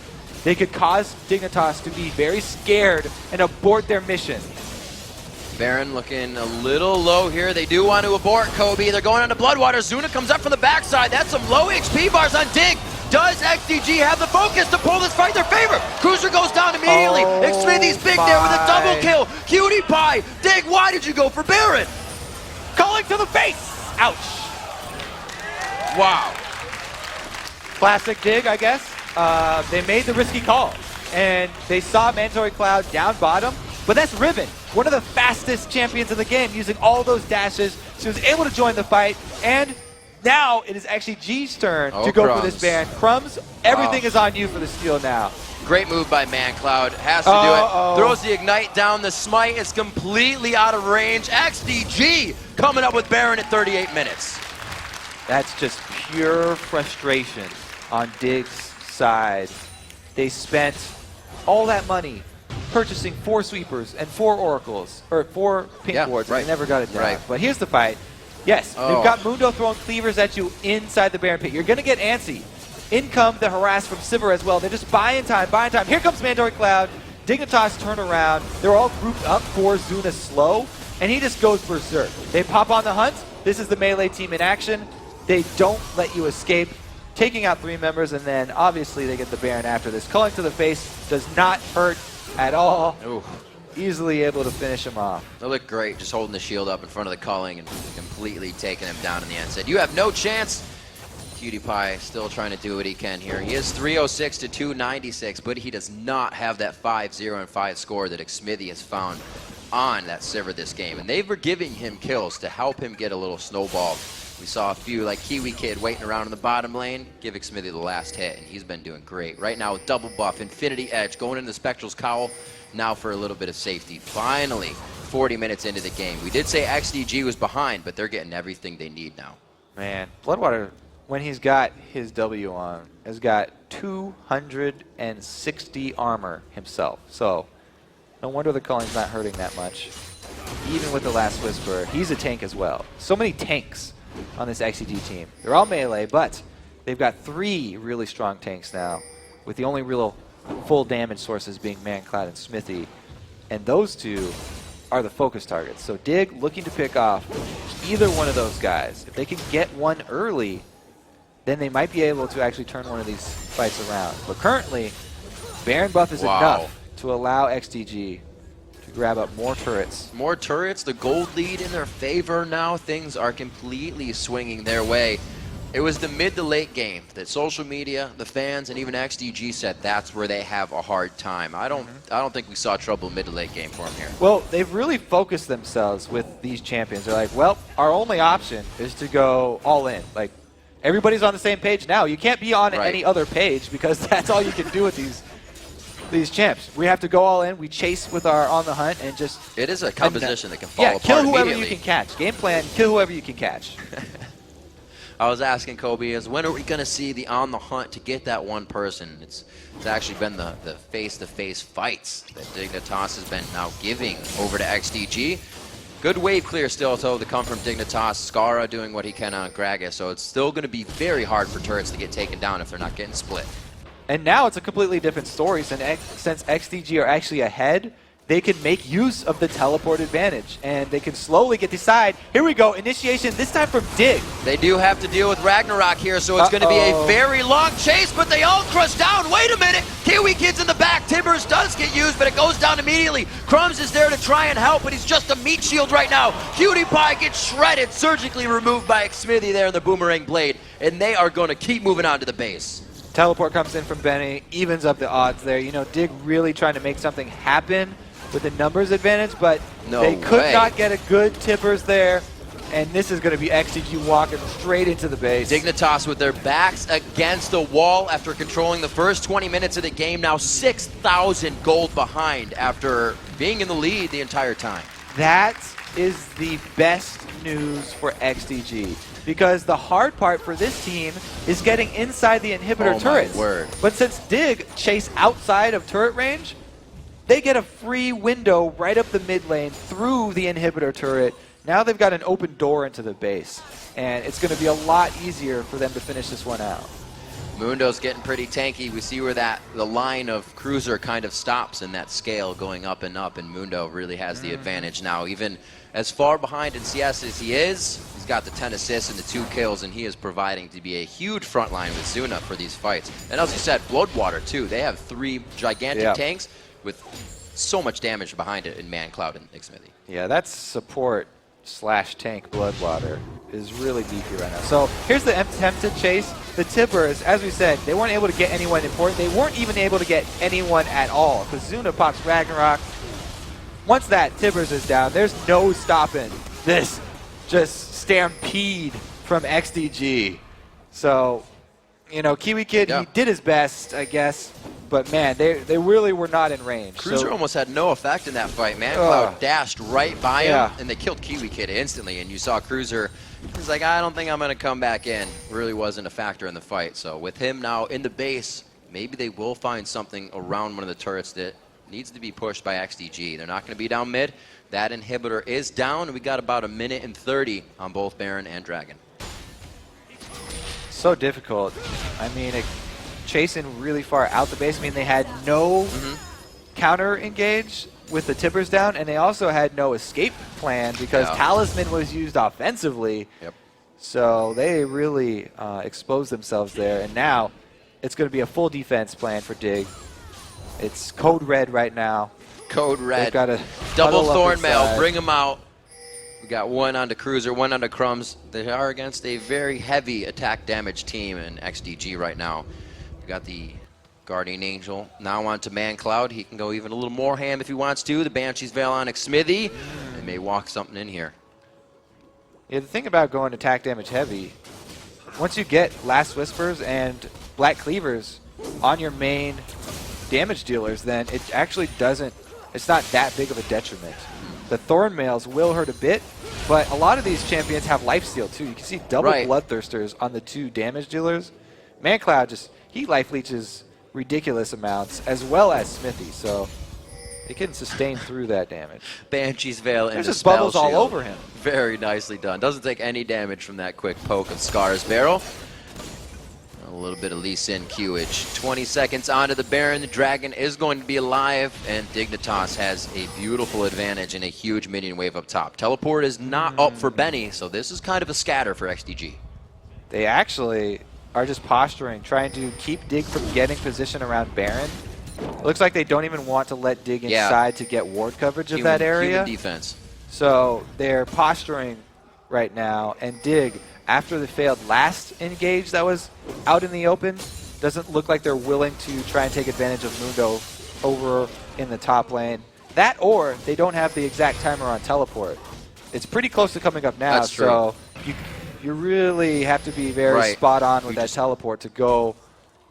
they could cause Dignitas to be very scared and abort their mission. Baron looking a little low here. They do want to abort Kobe. They're going on to Bloodwater. Zuna comes up from the backside. That's some low HP bars on Dig. Does XDG have the focus to pull this fight in their favor? Cruiser goes down immediately. Smithy's big there with a double kill. Cutie Pie. Dig, why did you go for Baron? Calling to the face. Ouch. Wow. Classic Dig, I guess. They made the risky call. And they saw Mandatory Cloud down bottom. But that's Riven, one of the fastest champions in the game, using all those dashes. She was able to join the fight. And now it is actually G's turn to go for this ban. Crumbs, everything is on you for the steal now. Great move by Mancloud. Has to do it. Throws the Ignite down. The Smite is completely out of range. XDG coming up with Baron at 38 minutes. That's just pure frustration on Dig's side. They spent all that money purchasing 4 sweepers and 4 oracles, or 4 pink wards, and they never got it down. But here's the fight. Yes, they've got Mundo throwing cleavers at you inside the Baron pit. You're going to get antsy. In come the harass from Sivir as well. They're just buying time, buying time. Here comes Mandatory Cloud. Dignitas turn around. They're all grouped up for Zuna slow, and he just goes berserk. They pop on the hunt. This is the melee team in action. They don't let you escape, taking out 3 members, and then obviously they get the Baron after this. Culling to the face does not hurt at all. Ooh. Easily able to finish him off. They look great, just holding the shield up in front of the culling and completely taking him down in the end. Said, you have no chance. Cutie Pie still trying to do what he can here. He is 306 to 296, but he does not have that 5-0 and 5 score that Xmithy has found on that Sivir this game. And they were giving him kills to help him get a little snowballed. We saw a few like Kiwi Kid waiting around in the bottom lane, give Xmithy the last hit, and he's been doing great. Right now with double buff, Infinity Edge, going into the Spectral's Cowl, now for a little bit of safety. Finally, 40 minutes into the game. We did say XDG was behind, but they're getting everything they need now. Man, Bloodwater, when he's got his W on, has got 260 armor himself. So, no wonder the calling's not hurting that much. Even with the last Whisper, he's a tank as well. So many tanks on this XDG team. They're all melee, but they've got 3 really strong tanks now, with the only real full damage sources being Mancloud and Smithy, and those 2 are the focus targets. So Dig looking to pick off either one of those guys. If they can get one early, then they might be able to actually turn one of these fights around. But currently, Baron buff is enough to allow XDG to grab up more turrets. More turrets, the gold lead in their favor now. Things are completely swinging their way. It was the mid to late game that social media, the fans, and even XDG said that's where they have a hard time. I don't think we saw trouble mid to late game for them here. Well, they've really focused themselves with these champions. They're like, well, our only option is to go all in. Like, everybody's on the same page now. You can't be on any other page because that's all you can do with these champs. We have to go all in. We chase with our on the hunt and just... It is a composition that can fall apart kill whoever immediately. you can catch. Game plan, kill whoever you can catch. I was asking Kobe, when are we going to see the on the hunt to get that one person? It's actually been the face-to-face fights that Dignitas has been now giving over to XDG. Good wave clear still to come from Dignitas. Scara doing what he can on Gragas, so it's still going to be very hard for turrets to get taken down if they're not getting split. And now it's a completely different story since XDG are actually ahead. They can make use of the teleport advantage, and they can slowly get the side. Here we go, initiation, this time from Dig. They do have to deal with Ragnarok here, so it's going to be a very long chase, but they all crush down. Wait a minute, Kiwi Kid's in the back. Timbers does get used, but it goes down immediately. Crumbs is there to try and help, but he's just a meat shield right now. Cutie Pie gets shredded, surgically removed by Smithy there in the Boomerang Blade, and they are going to keep moving on to the base. Teleport comes in from Benny, evens up the odds there. You know, Dig really trying to make something happen with the numbers advantage, but they could not get a good tippers there, and this is going to be XDG walking straight into the base. Dignitas with their backs against the wall after controlling the first 20 minutes of the game, now 6,000 gold behind after being in the lead the entire time. That is the best news for XDG, because the hard part for this team is getting inside the inhibitor turrets. My word. But since Dig chase outside of turret range, they get a free window right up the mid lane through the inhibitor turret. Now they've got an open door into the base, and it's going to be a lot easier for them to finish this one out. Mundo's getting pretty tanky. We see where the line of Cruiser kind of stops in that scale going up, and Mundo really has the advantage now. Even as far behind in CS as he is, he's got the 10 assists and the 2 kills, and he is providing to be a huge front line with Zuna for these fights. And as you said, Bloodwater too. They have 3 gigantic tanks with so much damage behind it in Mancloud and Smithy. Yeah, that's support / tank Bloodwater is really beefy right now. So here's the attempted chase. The tippers, as we said, they weren't able to get anyone important. They weren't even able to get anyone at all, because Zuna pops Ragnarok. Once that tippers is down, there's no stopping this just stampede from XDG. So, you know, Kiwi Kid, he did his best, I guess. But, man, they really were not in range. Cruiser almost had no effect in that fight. Mancloud dashed right by him, and they killed Kiwi Kid instantly. And you saw Cruiser, he's like, I don't think I'm going to come back in. Really wasn't a factor in the fight. So with him now in the base, maybe they will find something around one of the turrets that needs to be pushed by XDG. They're not going to be down mid. That inhibitor is down, and we got about 1 minute and 30 on both Baron and Dragon. So difficult. I mean, chasing really far out the base. I mean, they had no counter engage with the tippers down, and they also had no escape plan because Talisman was used offensively. So they really exposed themselves there, and now it's going to be a full defense plan for Dig. It's code red right now. Code red. They've got a double Thornmail, bring him out. We got 1 onto Cruiser, 1 onto Crumbs. They are against a very heavy attack damage team in XDG right now. We got the Guardian Angel now onto Mancloud. He can go even a little more ham if he wants to. The Banshee's Veil on Smithy. They may walk something in here. Yeah, the thing about going attack damage heavy, once you get Last Whispers and Black Cleavers on your main damage dealers, then it actually doesn't, it's not that big of a detriment. The Thornmails will hurt a bit, but a lot of these champions have lifesteal too. You can see double Bloodthirsters on the 2 damage dealers. Mancloud just, he life leeches ridiculous amounts, as well as Smithy, so he can sustain through that damage. Banshee's Veil and just bubbles all over him. Very nicely done. Doesn't take any damage from that quick poke of Scara's barrel. A little bit of Lee Sin Qage. 20 seconds onto the Baron. The Dragon is going to be alive, and Dignitas has a beautiful advantage and a huge minion wave up top. Teleport is not up for Benny, so this is kind of a scatter for XDG. They actually are just posturing, trying to keep Dig from getting position around Baron. It looks like they don't even want to let Dig inside to get ward coverage of that area. Human defense. So they're posturing right now, and Dig, after the failed last engage that was out in the open, doesn't look like they're willing to try and take advantage of Mundo over in the top lane. That, or they don't have the exact timer on teleport. It's pretty close to coming up now, so you really have to be very spot on with that teleport to go,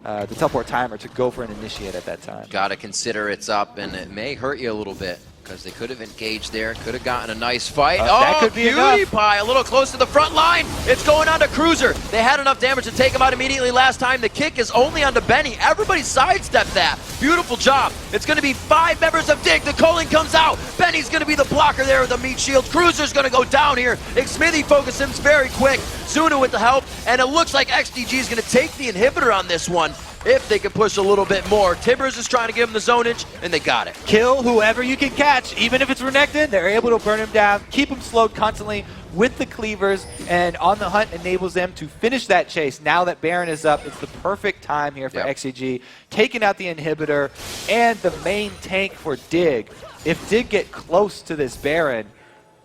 the teleport timer to go for an initiate at that time. Got to consider it's up, and it may hurt you a little bit because they could have engaged there, could have gotten a nice fight. That could be enough. Pie, a little close to the front line. It's going on to Cruiser. They had enough damage to take him out immediately last time. The kick is only onto Benny. Everybody sidestepped that. Beautiful job. It's going to be 5 members of Dig. The calling comes out. Benny's going to be the blocker there with the meat shield. Cruiser's going to go down here. Smithy focus him very quick. Zuna with the help, and it looks like XDG is going to take the inhibitor on this one. If they can push a little bit more. Tibbers is trying to give him the zonage, and they got it. Kill whoever you can catch, even if it's Renekton. They're able to burn him down, keep him slowed constantly with the cleavers, and On the Hunt enables them to finish that chase. Now that Baron is up, it's the perfect time here for XCG, taking out the inhibitor and the main tank for Dig. If Dig get close to this Baron,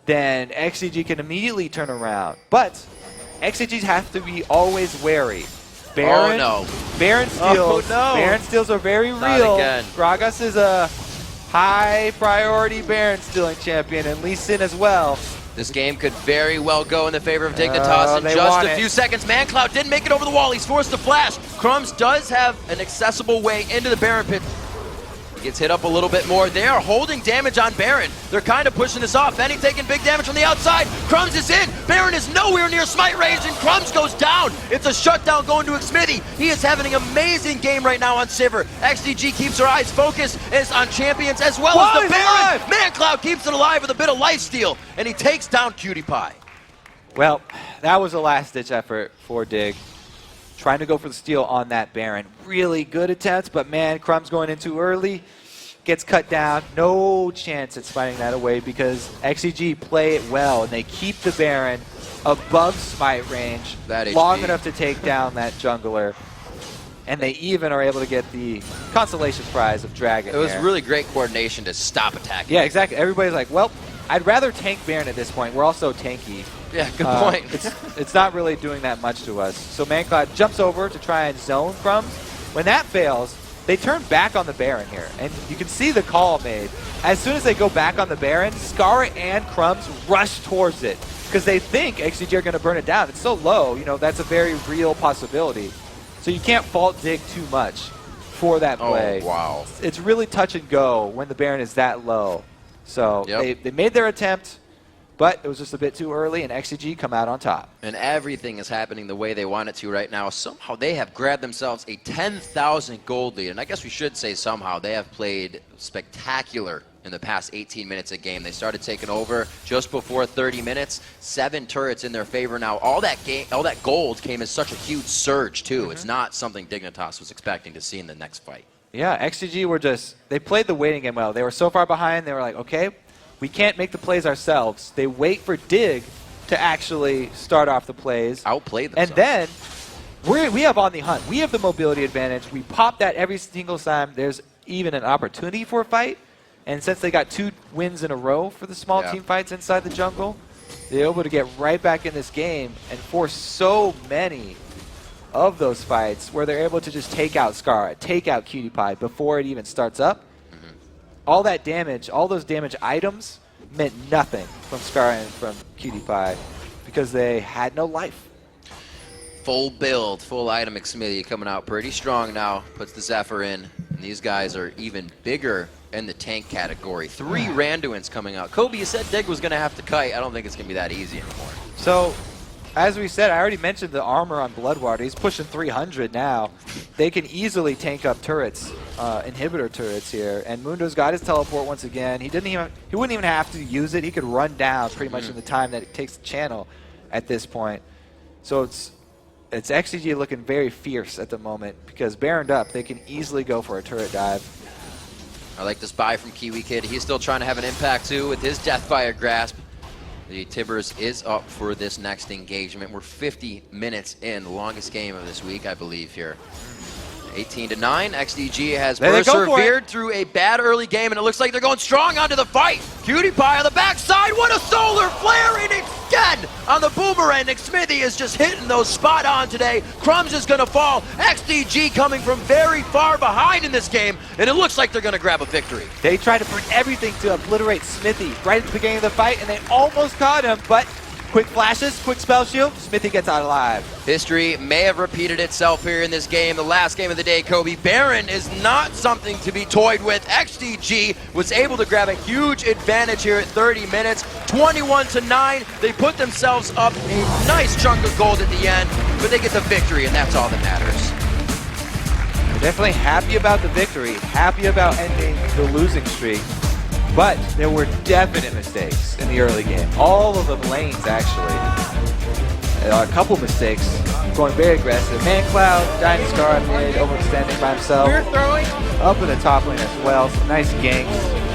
then XCG can immediately turn around. But XCGs have to be always wary. Baron, Baron steals. Baron steals are very real. Gragas is a high priority Baron stealing champion, and Lee Sin as well. This game could very well go in the favor of Dignitas in just a few seconds. Mancloud didn't make it over the wall. He's forced to flash. Crumbs does have an accessible way into the Baron pit. He gets hit up a little bit more. They are holding damage on Baron. They're kind of pushing this off. Benny taking big damage from the outside. Crumbs is in. Baron is nowhere near smite range, and Crumbs goes down. It's a shutdown going to Smithy. He is having an amazing game right now on Sivir. XDG keeps her eyes focused is on champions as well as the Baron. Mancloud keeps it alive with a bit of lifesteal, and he takes down Cutie Pie. Well, that was a last-ditch effort for Dig. Trying to go for the steal on that Baron. Really good attempt, but man, Crumbs going in too early. Gets cut down. No chance at smiting that away because XCG play it well, and they keep the Baron above smite range long enough to take down that jungler. And they even are able to get the consolation prize of Dragon. It was really great coordination to stop attacking. Yeah, exactly. Everybody's like, well, I'd rather tank Baron at this point. We're also tanky. Yeah, good point. It's not really doing that much to us. So Mancloud jumps over to try and zone Crumbs. When that fails, they turn back on the Baron here. And you can see the call made. As soon as they go back on the Baron, Scara and Crumbs rush towards it because they think XCG are going to burn it down. It's so low, you know, that's a very real possibility. So you can't fault Dig too much for that play. Oh, wow. It's really touch and go when the Baron is that low. So they made their attempt, but it was just a bit too early, and XCG come out on top. And everything is happening the way they want it to right now. Somehow they have grabbed themselves a 10,000 gold lead, and I guess we should say somehow they have played spectacular in the past 18 minutes a game. They started taking over just before 30 minutes. 7 turrets in their favor now. All that gold came as such a huge surge too. It's not something Dignitas was expecting to see in the next fight. Yeah, XCG were they played the waiting game well. They were so far behind, they were like, okay, we can't make the plays ourselves. They wait for Dig to actually start off the plays. Outplay themselves. And then we have On the Hunt. We have the mobility advantage. We pop that every single time there's even an opportunity for a fight. And since they got 2 wins in a row for the small team fights inside the jungle, they're able to get right back in this game and force so many of those fights where they're able to just take out Scara, take out Cutie Pie before it even starts up. All that damage, all those damage items meant nothing from Scara and from Cutie Pie because they had no life. Full build, full item Xmithy coming out pretty strong now. Puts the Zephyr in. And these guys are even bigger in the tank category. 3 Randuins coming out. Kobe, you said Dig was going to have to kite. I don't think it's going to be that easy anymore. So, as we said, I already mentioned the armor on Bloodwater. He's pushing 300 now. They can easily tank up turrets, inhibitor turrets here. And Mundo's got his teleport once again. He wouldn't even have to use it. He could run down pretty much in the time that it takes to channel at this point. So it's XCG looking very fierce at the moment because Baroned up, they can easily go for a turret dive. I like this buy from Kiwi Kid. He's still trying to have an impact too with his Deathfire Grasp. The Tibbers is up for this next engagement. We're 50 minutes in, the longest game of this week, I believe, here. 18-9. XDG has There they go for it. persevered through a bad early game, and it looks like they're going strong onto the fight. Cutie Pie on the backside. What a solar flare in again on the boomerang. Nick Smithy is just hitting those spot on today. Crumbs is going to fall. XDG coming from very far behind in this game, and it looks like they're going to grab a victory. They tried to bring everything to obliterate Smithy right at the beginning of the fight, and they almost caught him, but quick flashes, quick spell shield, Smithy gets out alive. History may have repeated itself here in this game. The last game of the day, Kobe. Baron is not something to be toyed with. XDG was able to grab a huge advantage here at 30 minutes. 21-9. They put themselves up a nice chunk of gold at the end, but they get the victory, and that's all that matters. We're definitely happy about the victory, happy about ending the losing streak, but there were definite mistakes in the early game. All of the lanes, actually. A couple mistakes, going very aggressive. Mancloud, dying to Scara mid, overextending by himself. We're throwing. Up in the top lane as well, some nice ganks.